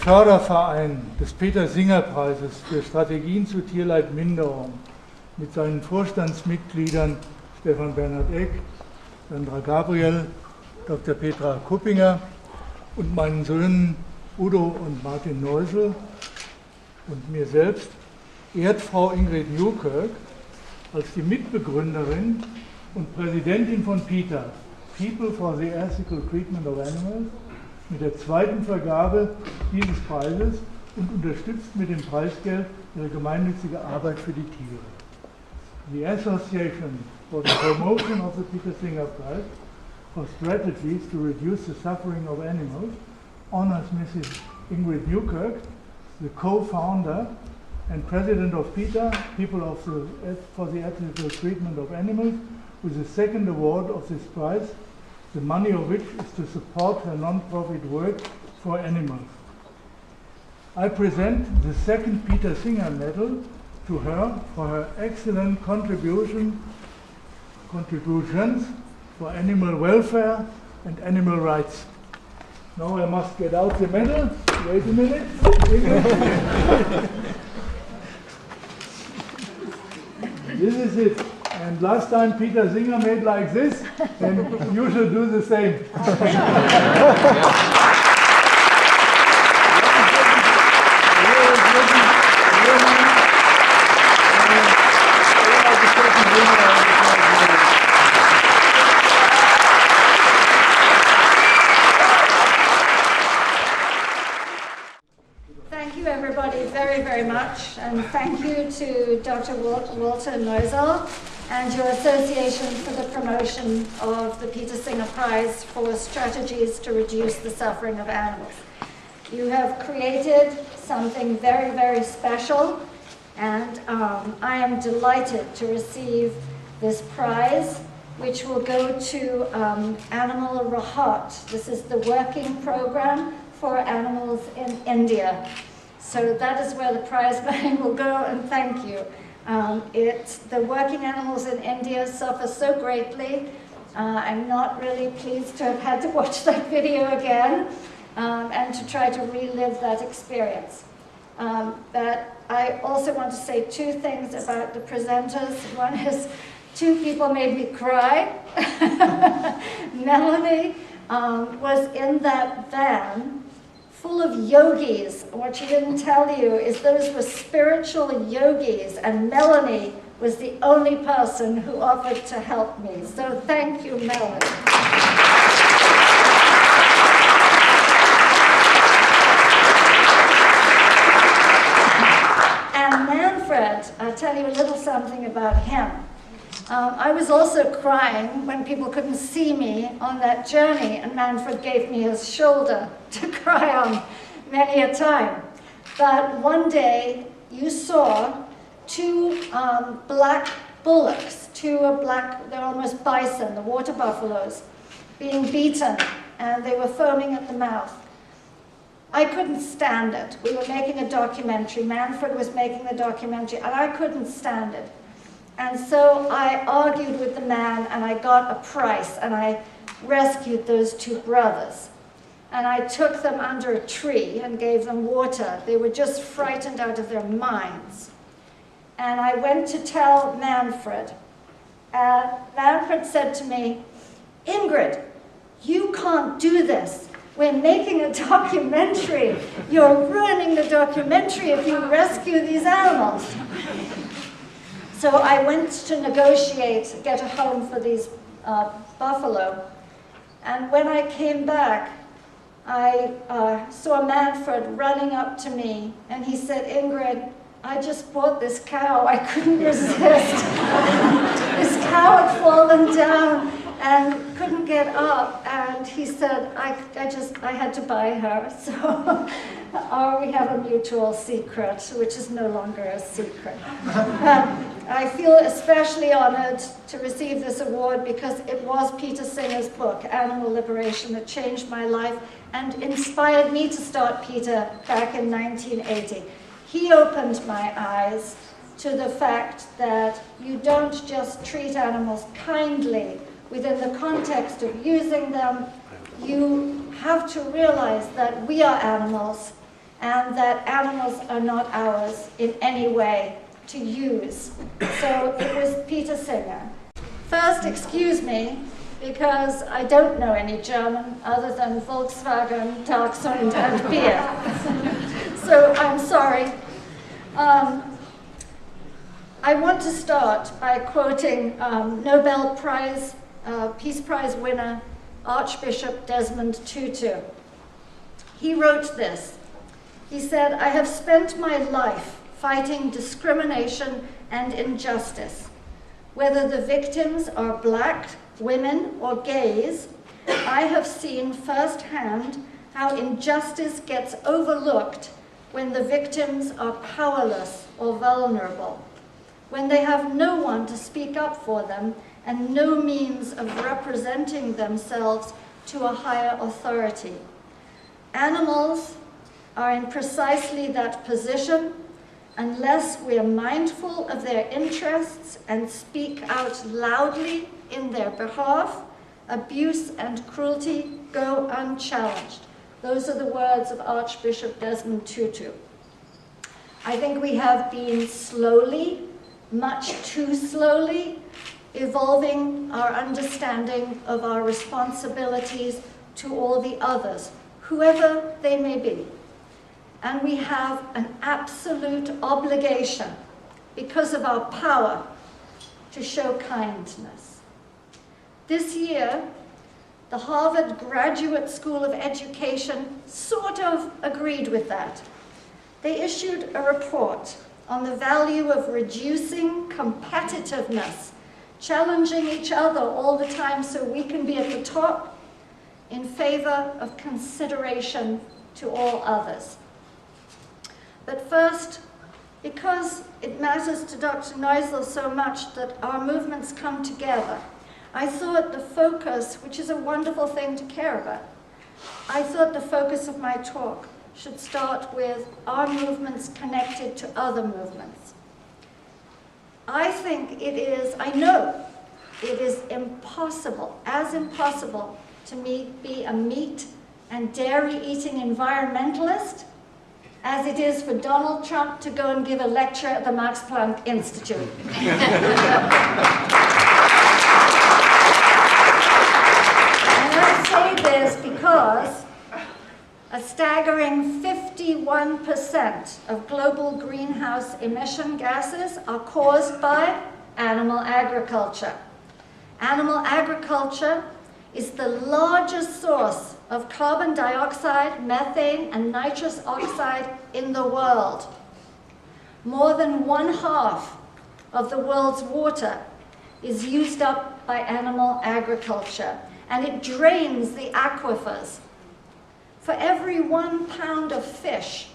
Förderverein des Peter-Singer-Preises für Strategien zur Tierleidminderung mit seinen Vorstandsmitgliedern Stefan Bernhard Eck, Sandra Gabriel, Dr. Petra Kuppinger und meinen Söhnen Udo und Martin Neusel und mir selbst ehrt Frau Ingrid Newkirk als die Mitbegründerin und Präsidentin von PETA, People for the Ethical Treatment of Animals, mit der zweiten Vergabe dieses Preises und unterstützt mit dem Preisgeld ihre gemeinnützige Arbeit für die Tiere. The Association for the Promotion of the Peter-Singer-Preis for Strategies to Reduce the Suffering of Animals honors Mrs. Ingrid Newkirk, the co-founder and president of PETA, People for the Ethical Treatment of Animals, with the second award of this prize, the money of which is to support her non-profit work for animals. I present the second Peter-Singer medal to her for her excellent contributions for animal welfare and animal rights. Now I must get out the medal. Wait a minute. This is it. And last time Peter Singer made like this, and you should do the same. Thank you, everybody, very, very much. And thank you to Dr. Walter Neusel and your association for the promotion of the Peter-Singer-Prize for Strategies to Reduce the Suffering of Animals. You have created something very, very special, and I am delighted to receive this prize, which will go to Animal Rahat. This is the working program for animals in India. So that is where the prize money will go, and thank you. The working animals in India suffer so greatly. I'm not really pleased to have had to watch that video again and to try to relive that experience. But I also want to say two things about the presenters. One is, two people made me cry. Melanie was in that van full of yogis. What she didn't tell you is those were spiritual yogis, and Melanie was the only person who offered to help me. So thank you, Melanie. And Manfred, I'll tell you a little something about him. I was also crying when people couldn't see me on that journey, and Manfred gave me his shoulder to cry on many a time. But one day you saw two black bullocks, they're almost bison, the water buffaloes, being beaten, and they were foaming at the mouth. I couldn't stand it. We were making a documentary. Manfred was making the documentary, and I couldn't stand it. And so I argued with the man, and I got a price, and I rescued those two brothers. And I took them under a tree and gave them water. They were just frightened out of their minds. And I went to tell Manfred. And Manfred said to me, "Ingrid, you can't do this. We're making a documentary. You're ruining the documentary if you rescue these animals." So I went to negotiate, get a home for these buffalo. And when I came back, I saw Manfred running up to me, and he said, "Ingrid, I just bought this cow. I couldn't resist." This cow had fallen down and couldn't get up, and he said, I had to buy her. So we have a mutual secret, which is no longer a secret. I feel especially honored to receive this award because it was Peter Singer's book, Animal Liberation, that changed my life and inspired me to start PETA back in 1980. He opened my eyes to the fact that you don't just treat animals kindly within the context of using them. You have to realize that we are animals, and that animals are not ours in any way to use. So it was Peter Singer. First, excuse me, because I don't know any German other than Volkswagen, Dachshund, and beer. So I'm sorry. I want to start by quoting Nobel Prize, Peace Prize winner, Archbishop Desmond Tutu. He wrote this. He said, "I have spent my life fighting discrimination and injustice. Whether the victims are black, women, or gays, I have seen firsthand how injustice gets overlooked when the victims are powerless or vulnerable, when they have no one to speak up for them and no means of representing themselves to a higher authority. Animals are in precisely that position unless we are mindful of their interests and speak out loudly in their behalf. Abuse and cruelty go unchallenged." Those are the words of Archbishop Desmond Tutu. I think we have been slowly, much too slowly, evolving our understanding of our responsibilities to all the others, whoever they may be. And we have an absolute obligation, because of our power, to show kindness. This year, the Harvard Graduate School of Education sort of agreed with that. They issued a report on the value of reducing competitiveness, challenging each other all the time so we can be at the top, in favor of consideration to all others. But first, because it matters to Dr. Neusel so much that our movements come together, I thought the focus, which is a wonderful thing to care about, I thought the focus of my talk should start with our movements connected to other movements. I think it is, I know it is impossible, as impossible to be a meat and dairy eating environmentalist as it is for Donald Trump to go and give a lecture at the Max Planck Institute. And I say this because a staggering 51% of global greenhouse emission gases are caused by animal agriculture. Animal agriculture is the largest source of carbon dioxide, methane, and nitrous oxide in the world. More than 1/2 of the world's water is used up by animal agriculture, and it drains the aquifers. For every 1 pound of fish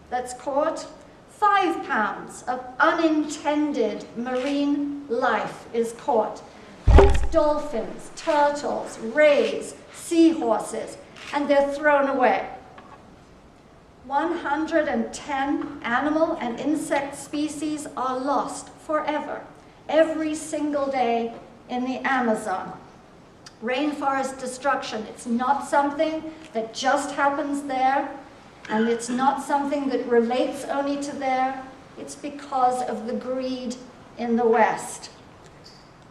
that's caught, 5 pounds of unintended marine life is caught. That's dolphins, turtles, rays, seahorses, and they're thrown away. 110 animal and insect species are lost forever, every single day in the Amazon. Rainforest destruction, it's not something that just happens there, and it's not something that relates only to there. It's because of the greed in the West.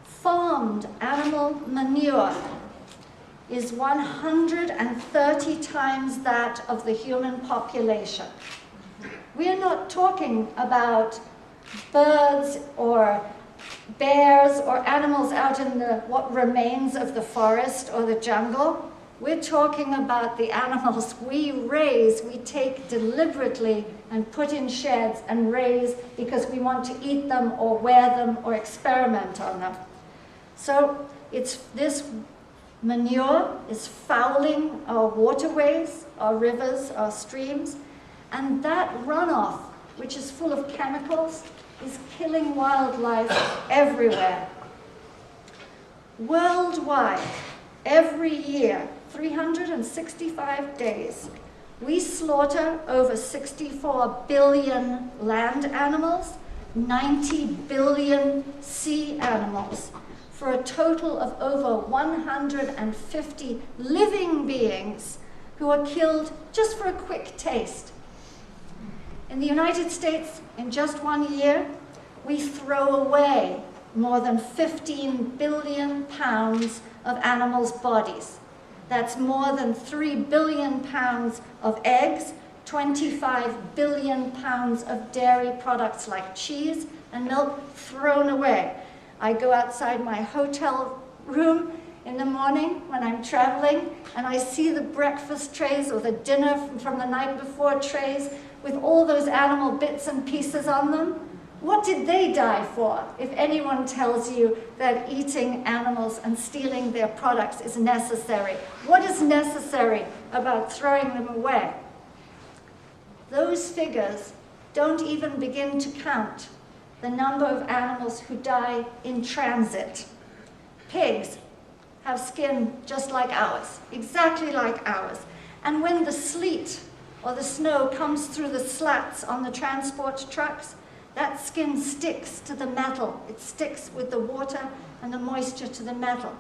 Farmed animal manure is 130 times that of the human population. We are not talking about birds or bears or animals out in what remains of the forest or the jungle. We're talking about the animals we raise, we take deliberately and put in sheds and raise because we want to eat them or wear them or experiment on them. So this manure is fouling our waterways, our rivers, our streams, and that runoff, which is full of chemicals, is killing wildlife everywhere. Worldwide, every year, 365 days, we slaughter over 64 billion land animals, 90 billion sea animals, for a total of over 150 living beings who are killed just for a quick taste. In the United States, in just 1 year, we throw away more than 15 billion pounds of animals' bodies. That's more than 3 billion pounds of eggs, 25 billion pounds of dairy products like cheese and milk thrown away. I go outside my hotel room in the morning when I'm traveling, and I see the breakfast trays or the dinner from the night before trays with all those animal bits and pieces on them. What did they die for? If anyone tells you that eating animals and stealing their products is necessary, what is necessary about throwing them away? Those figures don't even begin to count the number of animals who die in transit. Pigs have skin just like ours, exactly like ours. And when the sleet or the snow comes through the slats on the transport trucks, that skin sticks to the metal. It sticks with the water and the moisture to the metal.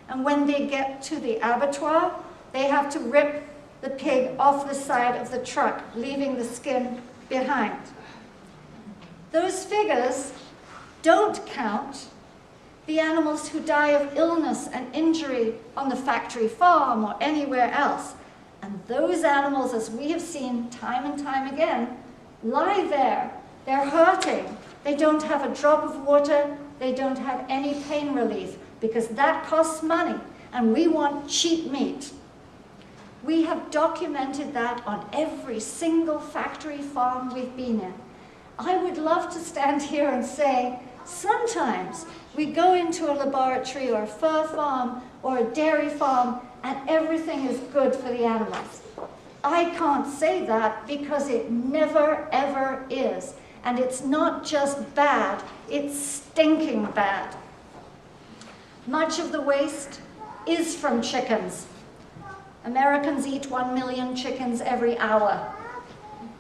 And when they get to the abattoir, they have to rip the pig off the side of the truck, leaving the skin behind. Those figures don't count the animals who die of illness and injury on the factory farm or anywhere else. And those animals, as we have seen time and time again, lie there. They're hurting. They don't have a drop of water. They don't have any pain relief, because that costs money, and we want cheap meat. We have documented that on every single factory farm we've been in. I would love to stand here and say, sometimes we go into a laboratory or a fur farm or a dairy farm and everything is good for the animals. I can't say that because it never ever is. And it's not just bad, it's stinking bad. Much of the waste is from chickens. Americans eat 1 million chickens every hour.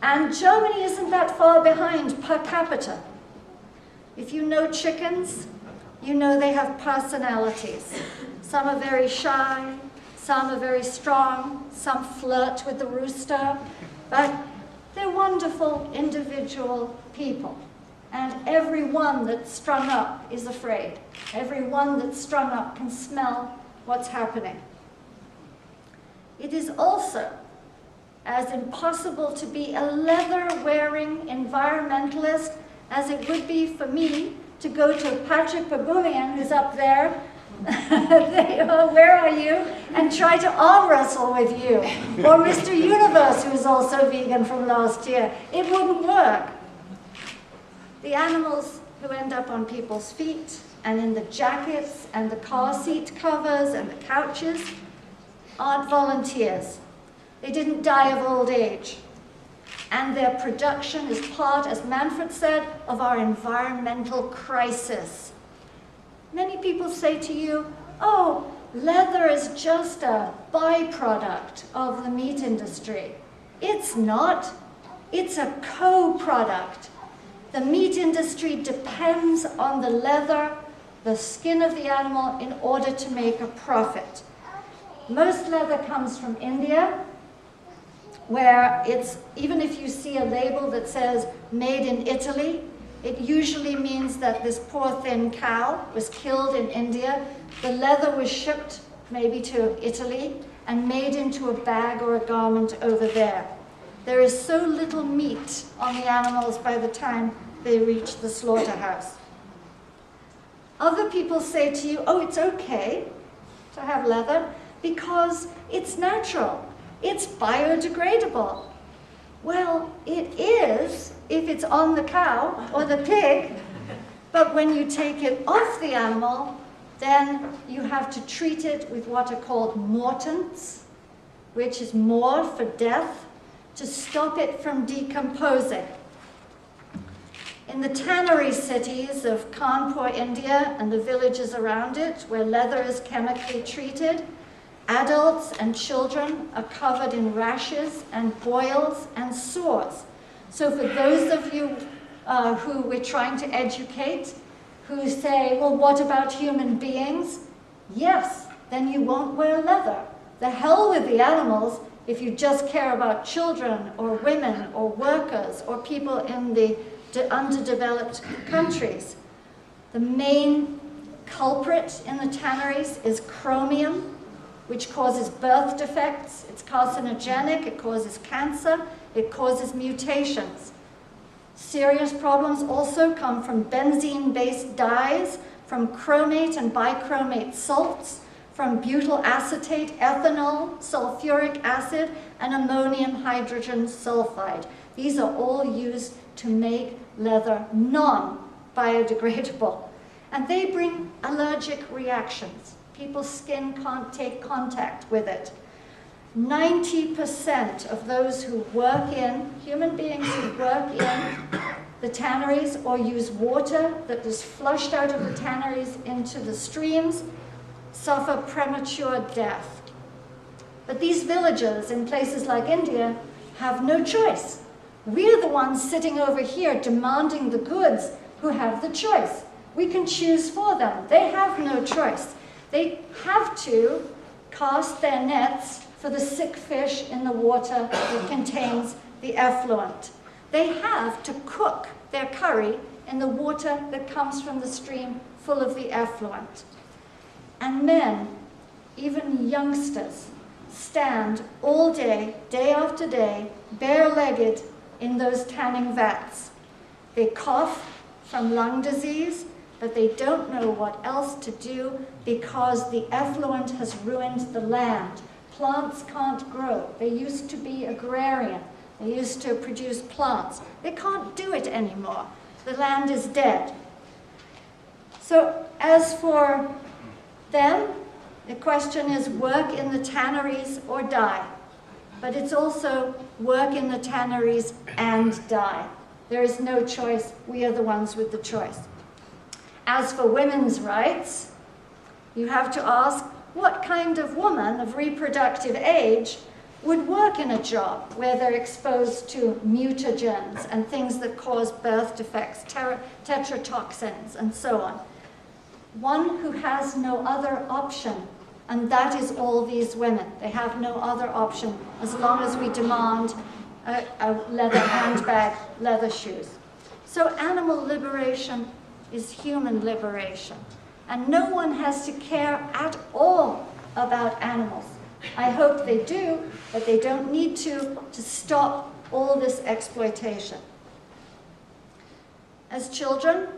And Germany isn't that far behind per capita. If you know chickens, you know they have personalities. Some are very shy, some are very strong, some flirt with the rooster, but they're wonderful individual people. And every one that's strung up is afraid. Every one that's strung up can smell what's happening. It is also as impossible to be a leather-wearing environmentalist as it would be for me to go to Patrick Baboumian, who's up there, where are you, and try to arm wrestle with you, or Mr. Universe, who's also vegan from last year. It wouldn't work. The animals who end up on people's feet and in the jackets and the car seat covers and the couches aren't volunteers. They didn't die of old age. And their production is part, as Manfred said, of our environmental crisis. Many people say to you, oh, leather is just a byproduct of the meat industry. It's not. It's a co-product. The meat industry depends on the leather, the skin of the animal, in order to make a profit. Most leather comes from India, where it's, even if you see a label that says made in Italy, it usually means that this poor thin cow was killed in India. The leather was shipped maybe to Italy and made into a bag or a garment over there. There is so little meat on the animals by the time they reach the slaughterhouse. Other people say to you, oh, it's okay to have leather because it's natural. It's biodegradable. Well, it is if it's on the cow or the pig, but when you take it off the animal, then you have to treat it with what are called mortants, which is more for death, to stop it from decomposing. In the tannery cities of Kanpur, India, and the villages around it, where leather is chemically treated, adults and children are covered in rashes and boils and sores. So for those of you who we're trying to educate, who say, well, what about human beings? Yes, then you won't wear leather. The hell with the animals. if you just care about children or women or workers or people in the underdeveloped countries. The main culprit in the tanneries is chromium, which causes birth defects. It's carcinogenic, it causes cancer, it causes mutations. Serious problems also come from benzene-based dyes, from chromate and bichromate salts, from butyl acetate, ethanol, sulfuric acid, and ammonium hydrogen sulfide. These are all used to make leather non-biodegradable. And they bring allergic reactions. People's skin can't take contact with it. 90% of those who work in, human beings who work in the tanneries or use water that is flushed out of the tanneries into the streams, suffer premature death. But these villagers in places like India have no choice. We're the ones sitting over here demanding the goods who have the choice. We can choose for them. They have no choice. They have to cast their nets for the sick fish in the water that contains the effluent. They have to cook their curry in the water that comes from the stream full of the effluent. And men, even youngsters, stand all day, day after day, bare-legged in those tanning vats. They cough from lung disease, but they don't know what else to do because the effluent has ruined the land. Plants can't grow. They used to be agrarian. They used to produce plants. They can't do it anymore. The land is dead. So as for them, the question is work in the tanneries or die. But it's also work in the tanneries and die. There is no choice. We are the ones with the choice. As for women's rights, you have to ask, what kind of woman of reproductive age would work in a job where they're exposed to mutagens and things that cause birth defects, tetrotoxins, and so on? One who has no other option, and that is all these women. They have no other option as long as we demand a leather handbag, leather shoes. So animal liberation is human liberation. And no one has to care at all about animals. I hope they do, but they don't need to stop all this exploitation. As children,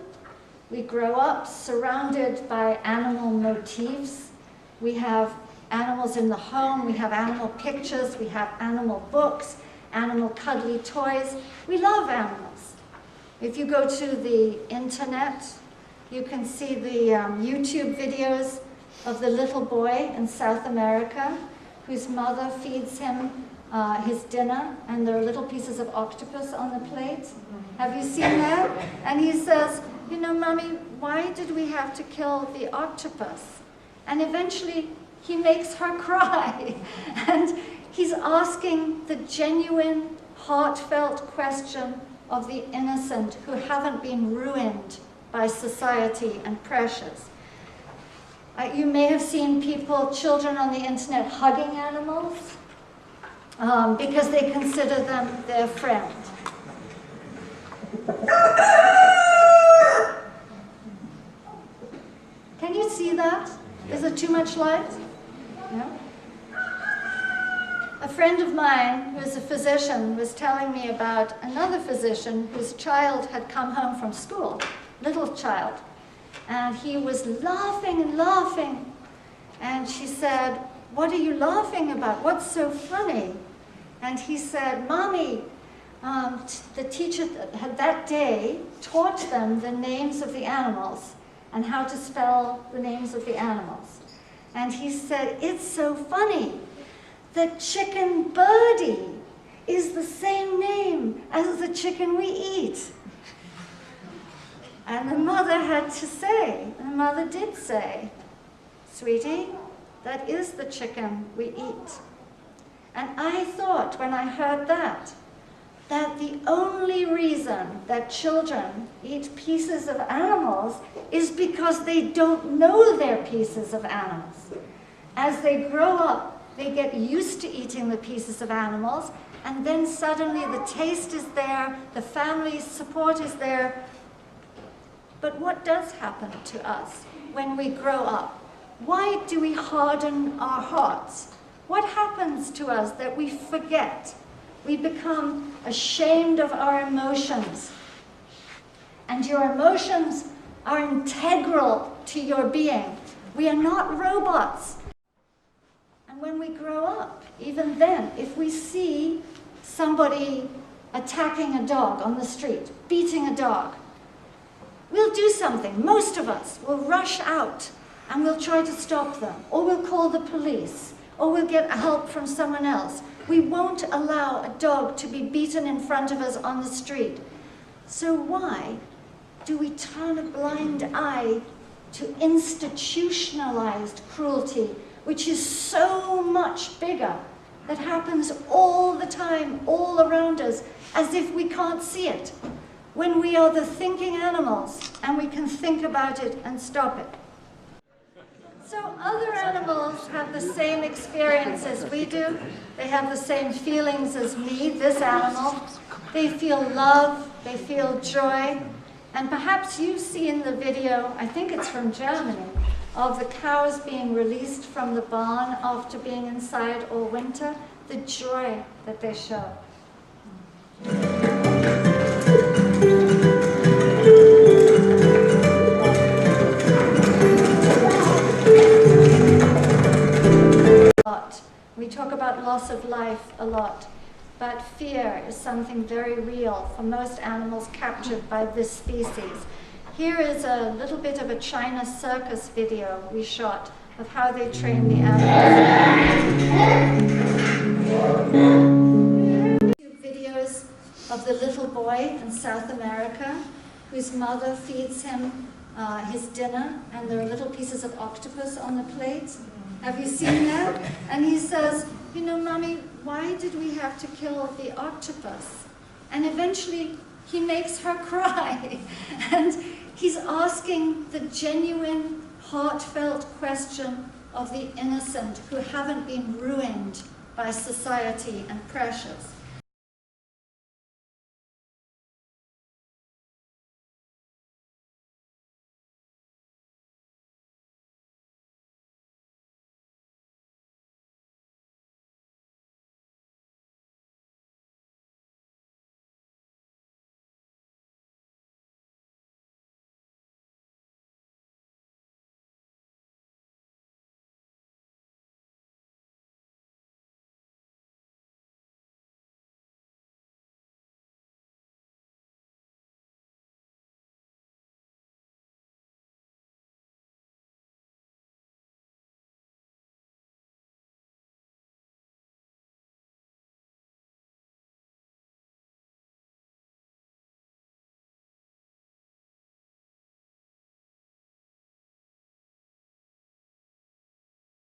we grow up surrounded by animal motifs. We have animals in the home, we have animal pictures, we have animal books, animal cuddly toys. We love animals. If you go to the internet, you can see the YouTube videos of the little boy in South America whose mother feeds him his dinner, and there are little pieces of octopus on the plate. Have you seen that? And he says, you know, Mommy, why did we have to kill the octopus? And eventually he makes her cry. And he's asking the genuine, heartfelt question of the innocent who haven't been ruined by society and pressures. You may have seen children on the internet hugging animals because they consider them their friend. Can you see that? Is it too much light? No? A friend of mine who is a physician was telling me about another physician whose child had come home from school, little child, and he was laughing and laughing. And she said, what are you laughing about? What's so funny? And he said, Mommy, the teacher had that day taught them the names of the animals and how to spell the names of the animals. And he said, it's so funny. The chicken Birdie is the same name as the chicken we eat. And the mother had to say, and the mother did say, sweetie, that is the chicken we eat. And I thought when I heard that the only reason that children eat pieces of animals is because they don't know they're pieces of animals. As they grow up, they get used to eating the pieces of animals, and then suddenly the taste is there, the family support is there. But what does happen to us when we grow up? Why do we harden our hearts? What happens to us that we forget? We become ashamed of our emotions. And your emotions are integral to your being. We are not robots. And when we grow up, even then, if we see somebody attacking a dog on the street, beating a dog, we'll do something. Most of us will rush out and we'll try to stop them, or we'll call the police, or we'll get help from someone else. We won't allow a dog to be beaten in front of us on the street. So why do we turn a blind eye to institutionalized cruelty, which is so much bigger, that happens all the time, all around us, as if we can't see it, when we are the thinking animals and we can think about it and stop it? So other animals have the same experience as we do. They have the same feelings as me, this animal. They feel love, they feel joy. And perhaps you see in the video, I think it's from Germany, of the cows being released from the barn after being inside all winter, the joy that they show. We talk about loss of life a lot, but fear is something very real for most animals captured by this species. Here is a little bit of a China circus video we shot of how they train the animals. Videos of the little boy in South America whose mother feeds him his dinner, and there are little pieces of octopus on the plate. Have you seen that? And he says, you know, Mommy, why did we have to kill the octopus? And eventually he makes her cry. And he's asking the genuine, heartfelt question of the innocent who haven't been ruined by society and pressures.